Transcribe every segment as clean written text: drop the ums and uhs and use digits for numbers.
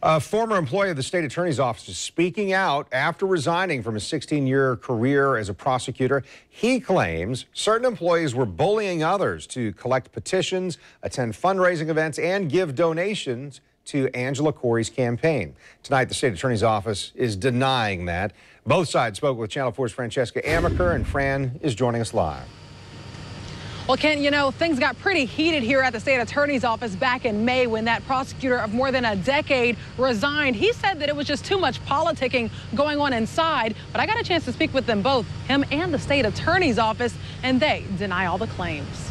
A former employee of the state attorney's office is speaking out after resigning from a 16-year career as a prosecutor. He claims certain employees were bullying others to collect petitions, attend fundraising events, and give donations to Angela Corey's campaign. Tonight, the state attorney's office is denying that. Both sides spoke with Channel 4's Francesca Amaker, and Fran is joining us live. Well, Ken, you know, things got pretty heated here at the state attorney's office back in May when that prosecutor of more than a decade resigned. He said that it was just too much politicking going on inside. But I got a chance to speak with them both, him and the state attorney's office, and they deny all the claims.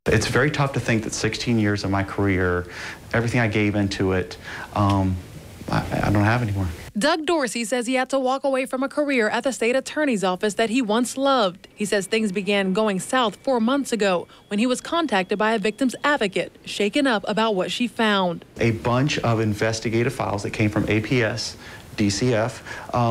It's very tough to think that 16 years of my career, everything I gave into it, I don't have anymore. Doug Dorsey says he had to walk away from a career at the state attorney's office that he once loved. He says things began going south 4 months ago when he was contacted by a victim's advocate, shaken up about what she found. A bunch of investigative files that came from APS, DCF,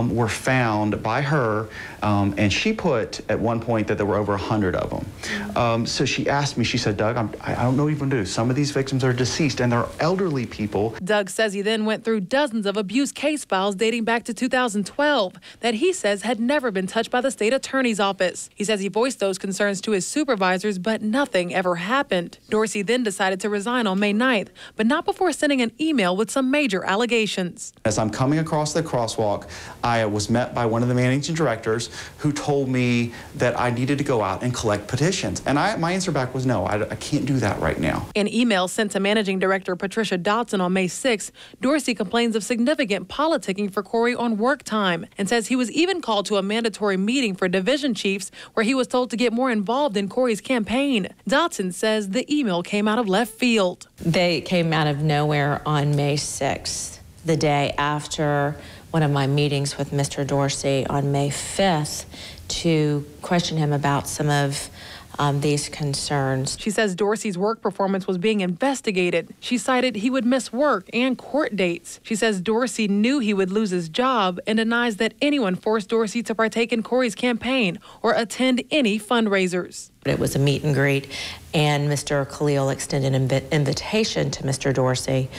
were found by her, and she put at one point that there were over 100 of them. So she asked me, she said, Doug, I don't know what even to do. Some of these victims are deceased, and they're elderly people. Doug says he then went through dozens of abuse case files dating back to 2012 that he says had never been touched by the state attorney's office. He says he voiced those concerns to his supervisors, but nothing ever happened. Dorsey then decided to resign on May 9th, but not before sending an email with some major allegations. As I'm coming across the crosswalk, I was met by one of the managing directors who told me that I needed to go out and collect petitions. And my answer back was no, I can't do that right now. In email sent to Managing Director Patricia Dotson on May 6th, Dorsey complains of significant politicking for Corey on work time and says he was even called to a mandatory meeting for division chiefs where he was told to get more involved in Corey's campaign. Dotson says the email came out of left field. They came out of nowhere on May 6th. The day after one of my meetings with Mr. Dorsey on May 5th to question him about some of these concerns. She says Dorsey's work performance was being investigated. She cited he would miss work and court dates. She says Dorsey knew he would lose his job and denies that anyone forced Dorsey to partake in Corey's campaign or attend any fundraisers. It was a meet and greet, and Mr. Khalil extended an invitation to Mr. Dorsey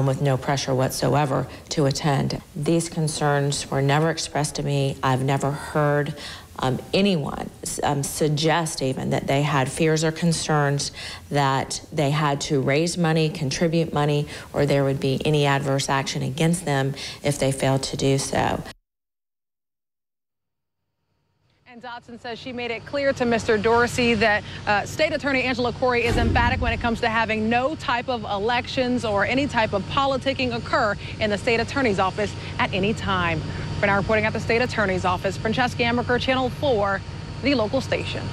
with no pressure whatsoever to attend. These concerns were never expressed to me. I've never heard anyone suggest even that they had fears or concerns that they had to raise money, contribute money, or there would be any adverse action against them if they failed to do so. And Dotson says she made it clear to Mr. Dorsey that State Attorney Angela Corey is emphatic when it comes to having no type of elections or any type of politicking occur in the state attorney's office at any time. For now, reporting at the state attorney's office, Francesca Amaker, Channel 4, the local station.